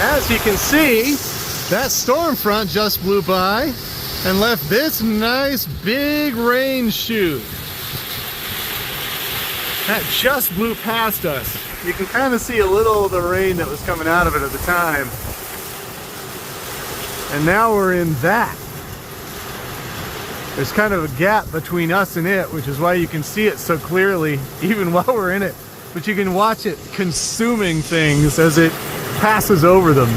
As you can see, that storm front just blew by and left this nice big rain chute. That just blew past us. You can kind of see a little of the rain that was coming out of it at the time. And now we're in that. There's kind of a gap between us and it, which is why you can see it so clearly, even while we're in it. But you can watch it consuming things as it passes over them.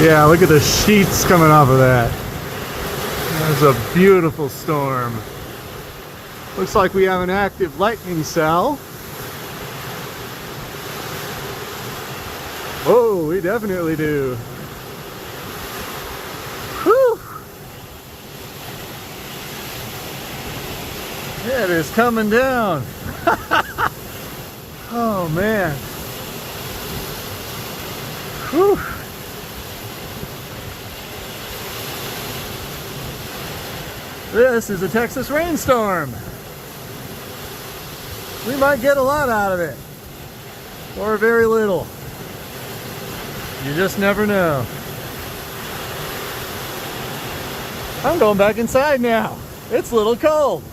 Yeah, look at the sheets coming off of that. That's a beautiful storm. Looks like we have an active lightning cell. Oh, we definitely do. Whew. It is coming down. Oh man. Whew. This is a Texas rainstorm. We might get a lot out of it, or very little. You just never know. I'm going back inside now. It's a little cold.